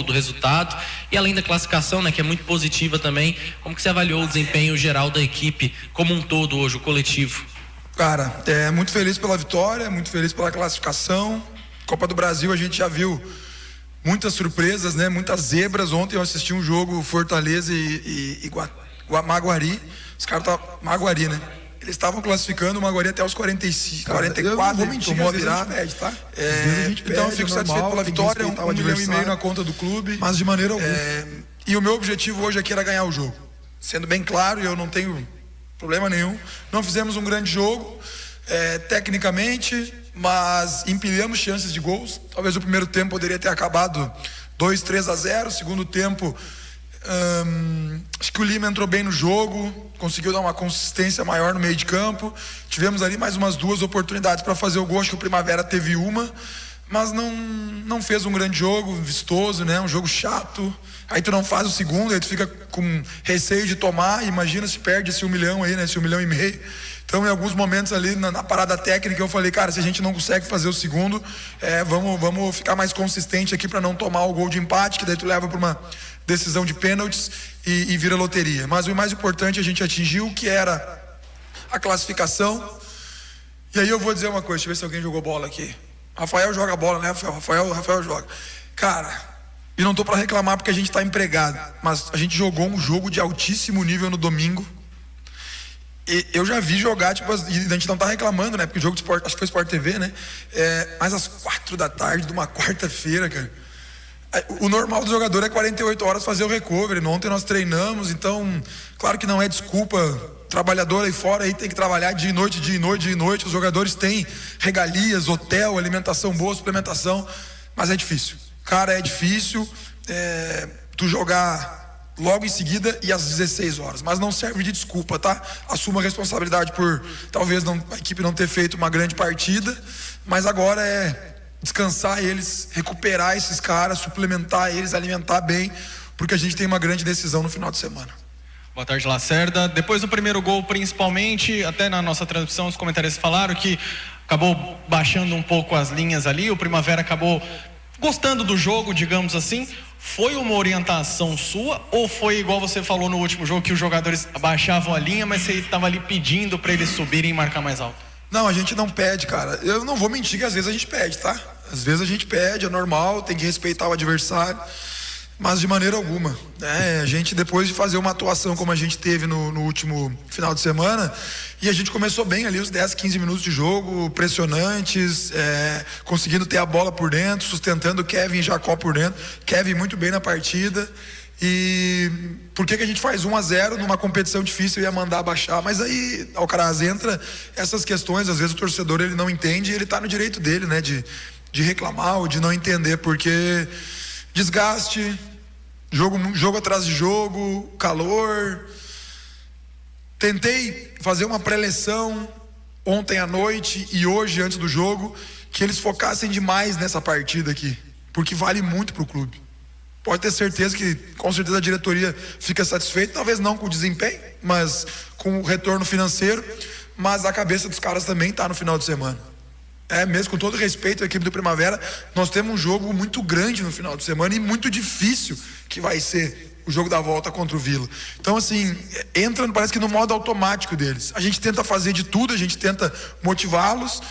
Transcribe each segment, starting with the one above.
do resultado e além da classificação, né, que é muito positiva também, como que você avaliou o desempenho geral da equipe como um todo hoje, o coletivo? Cara, muito feliz pela vitória, muito feliz pela classificação. Copa do Brasil a gente já viu muitas surpresas, né? Muitas zebras. Ontem eu assisti um jogo Fortaleza e Maguari. Os caras estavam Maguari, né? Eles estavam classificando o Maguari até os 45, cara, 44, vou mentir, tomou a virada. Perde, tá? Então eu fico satisfeito pela vitória, 1,5 milhão na conta do clube. Mas de maneira alguma. E o meu objetivo hoje aqui era ganhar o jogo. Sendo bem claro, eu não tenho problema nenhum. Não fizemos um grande jogo, tecnicamente, mas empilhamos chances de gols. Talvez o primeiro tempo poderia ter acabado 2-3-0. Segundo tempo, acho que o Lima entrou bem no jogo, conseguiu dar uma consistência maior no meio de campo. Tivemos ali mais umas 2 oportunidades para fazer o gol. Acho que o Primavera teve uma, mas não fez um grande jogo, vistoso, né? Um jogo chato. Aí tu não faz o segundo, aí tu fica com receio de tomar. Imagina se perde esse 1 milhão aí, né? Esse 1,5 milhão. Então, em alguns momentos ali na parada técnica, eu falei, cara, se a gente não consegue fazer o segundo, vamos ficar mais consistente aqui para não tomar o gol de empate, que daí tu leva para uma decisão de pênaltis e vira loteria. Mas o mais importante a gente atingiu, que era a classificação. E aí eu vou dizer uma coisa, deixa eu ver se alguém jogou bola aqui. Rafael joga bola, né? Rafael joga. Cara, e não tô para reclamar porque a gente tá empregado, mas a gente jogou um jogo de altíssimo nível no domingo. E eu já vi jogar, tipo, a gente não tá reclamando, né? Porque o jogo de esporte, acho que foi Sport TV, né? Mas às 4 da tarde de uma quarta-feira, cara. O normal do jogador é 48 horas fazer o recovery. Ontem nós treinamos, então, claro que não é desculpa. Trabalhador aí fora aí tem que trabalhar dia e noite, dia e noite, dia e noite. Os jogadores têm regalias, hotel, alimentação boa, suplementação, mas é difícil. Cara, é difícil tu jogar logo em seguida e às 16 horas, mas não serve de desculpa, tá? Assumo a responsabilidade por talvez a equipe não ter feito uma grande partida, mas agora é descansar eles, recuperar esses caras, suplementar eles, alimentar bem, porque a gente tem uma grande decisão no final de semana. Boa tarde, Lacerda. Depois do primeiro gol, principalmente, até na nossa transmissão, os comentaristas falaram que acabou baixando um pouco as linhas ali, o Primavera acabou gostando do jogo, digamos assim. Foi uma orientação sua ou foi igual você falou no último jogo, que os jogadores abaixavam a linha, mas você estava ali pedindo para eles subirem e marcar mais alto? Não, a gente não pede, cara. Eu não vou mentir que às vezes a gente pede, tá? Às vezes a gente pede, é normal, tem que respeitar o adversário, mas de maneira alguma, né? A gente, depois de fazer uma atuação como a gente teve no último final de semana, e a gente começou bem ali os 10, 15 minutos de jogo, pressionantes, conseguindo ter a bola por dentro, sustentando o Kevin e Jacó por dentro. Kevin muito bem na partida. E por que a gente faz 1-0 numa competição difícil e ia mandar baixar? Mas aí, Alcaraz, entra essas questões, às vezes o torcedor ele não entende e ele tá no direito dele, né, de reclamar ou de não entender, porque desgaste, jogo atrás de jogo, calor. Tentei fazer uma pré-eleção ontem à noite e hoje antes do jogo, que eles focassem demais nessa partida aqui, porque vale muito pro clube. Pode ter certeza que, com certeza, a diretoria fica satisfeita, talvez não com o desempenho, mas com o retorno financeiro, mas a cabeça dos caras também tá no final de semana. Mesmo com todo respeito à equipe do Primavera, nós temos um jogo muito grande no final de semana e muito difícil que vai ser o jogo da volta contra o Vila. Então, assim, entra, parece que no modo automático deles. A gente tenta fazer de tudo, a gente tenta motivá-los,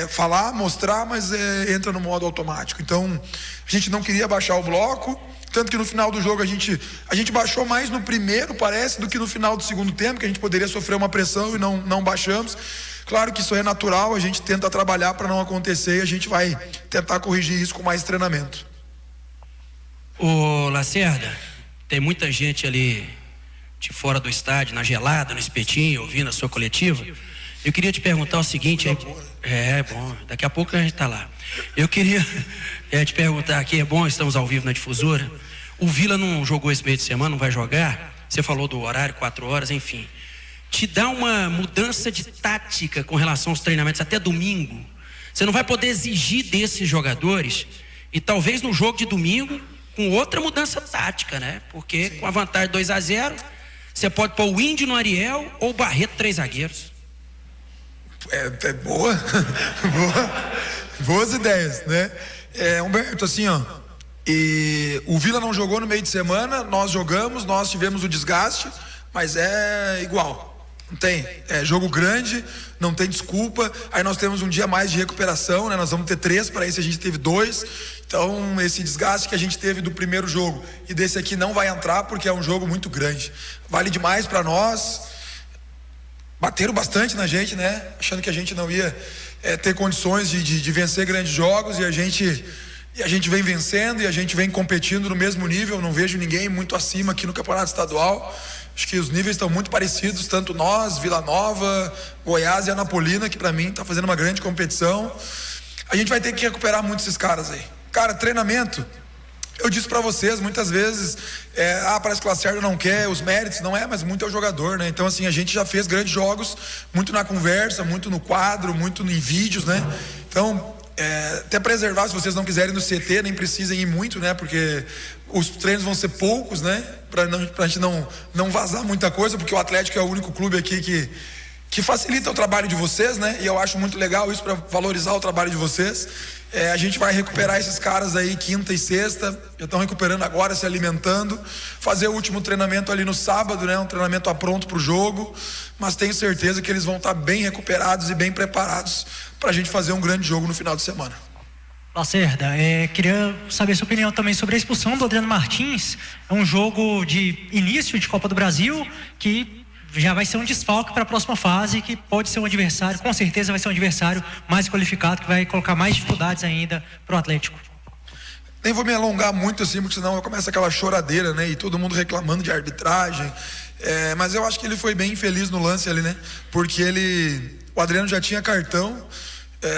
falar, mostrar, mas entra no modo automático. Então, a gente não queria baixar o bloco, tanto que no final do jogo a gente baixou mais no primeiro, parece, do que no final do segundo tempo, que a gente poderia sofrer uma pressão e não baixamos. Claro que isso é natural, a gente tenta trabalhar para não acontecer e a gente vai tentar corrigir isso com mais treinamento. Ô Lacerda, tem muita gente ali de fora do estádio, na gelada, no espetinho, ouvindo a sua coletiva. Eu queria te perguntar o seguinte, bom, daqui a pouco a gente tá lá. Eu queria te perguntar aqui, estamos ao vivo na difusora. O Vila não jogou esse meio de semana, não vai jogar? Você falou do horário, 4 horas, enfim. Te dá uma mudança de tática com relação aos treinamentos até domingo. Você não vai poder exigir desses jogadores e talvez no jogo de domingo com outra mudança tática, né? Porque com a vantagem 2-0, você pode pôr o Índio no Ariel ou o Barreto 3 zagueiros. Boa. Boas ideias, né? Humberto, assim, E o Vila não jogou no meio de semana, nós jogamos, nós tivemos o desgaste, mas é igual. Não tem, é jogo grande, não tem desculpa. Aí nós temos um dia mais de recuperação, né? Nós vamos ter 3, para esse a gente teve 2. Então esse desgaste que a gente teve do primeiro jogo e desse aqui não vai entrar, porque é um jogo muito grande. Vale demais para nós. Bateram bastante na gente, né? Achando que a gente não ia ter condições de vencer grandes jogos, e a gente vem vencendo, e a gente vem competindo no mesmo nível. Não vejo ninguém muito acima aqui no campeonato estadual. Acho que os níveis estão muito parecidos, tanto nós, Vila Nova, Goiás e Anapolina, que para mim está fazendo uma grande competição. A gente vai ter que recuperar muito esses caras aí. Cara, treinamento, eu disse para vocês muitas vezes, parece que o Lacerda não quer os méritos, não é, mas muito é o jogador, né? Então assim, a gente já fez grandes jogos, muito na conversa, muito no quadro, muito em vídeos, né? Então, até preservar, se vocês não quiserem no CT, nem precisem ir muito, né? Porque os treinos vão ser poucos, né? Pra gente não vazar muita coisa, porque o Atlético é o único clube aqui que facilita o trabalho de vocês, né? E eu acho muito legal isso, para valorizar o trabalho de vocês. A gente vai recuperar esses caras aí quinta e sexta, já estão recuperando agora, se alimentando, fazer o último treinamento ali no sábado, né? Um treinamento pronto para o jogo, mas tenho certeza que eles vão estar bem recuperados e bem preparados para a gente fazer um grande jogo no final de semana. Lacerda, queria saber sua opinião também sobre a expulsão do Adriano Martins. É um jogo de início de Copa do Brasil que já vai ser um desfalque para a próxima fase, que pode ser um adversário, com certeza vai ser um adversário mais qualificado, que vai colocar mais dificuldades ainda para o Atlético. Nem vou me alongar muito assim, porque senão começa aquela choradeira, né? E todo mundo reclamando de arbitragem. Mas eu acho que ele foi bem infeliz no lance ali, né? Porque o Adriano já tinha cartão.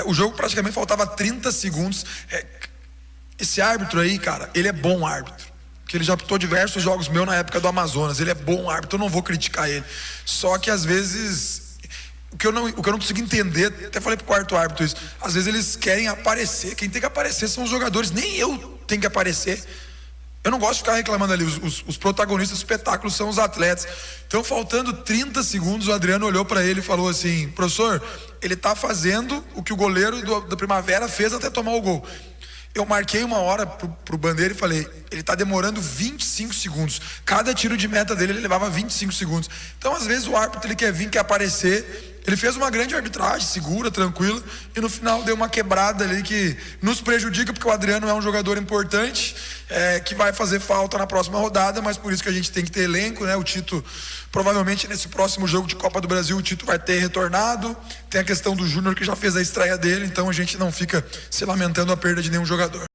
O jogo praticamente faltava 30 segundos. Esse árbitro aí, cara, ele é bom árbitro. Que ele já apitou diversos jogos meus na época do Amazonas. Ele é bom árbitro, eu não vou criticar ele. Só que às vezes, o que eu não consigo entender, até falei pro quarto árbitro isso, às vezes eles querem aparecer. Quem tem que aparecer são os jogadores, nem eu tenho que aparecer. Eu não gosto de ficar reclamando ali. Os protagonistas do espetáculo são os atletas. Então, faltando 30 segundos, o Adriano olhou para ele e falou assim: professor, ele tá fazendo o que o goleiro da Primavera fez até tomar o gol. Eu marquei uma hora pro Bandeira e falei: ele tá demorando 25 segundos. Cada tiro de meta dele, ele levava 25 segundos. Então, às vezes, o árbitro, ele quer vir, quer aparecer. Ele fez uma grande arbitragem, segura, tranquila, e no final deu uma quebrada ali que nos prejudica, porque o Adriano é um jogador importante, que vai fazer falta na próxima rodada, mas por isso que a gente tem que ter elenco, né? O Tito, provavelmente nesse próximo jogo de Copa do Brasil, o Tito vai ter retornado. Tem a questão do Júnior, que já fez a estreia dele, então a gente não fica se lamentando a perda de nenhum jogador.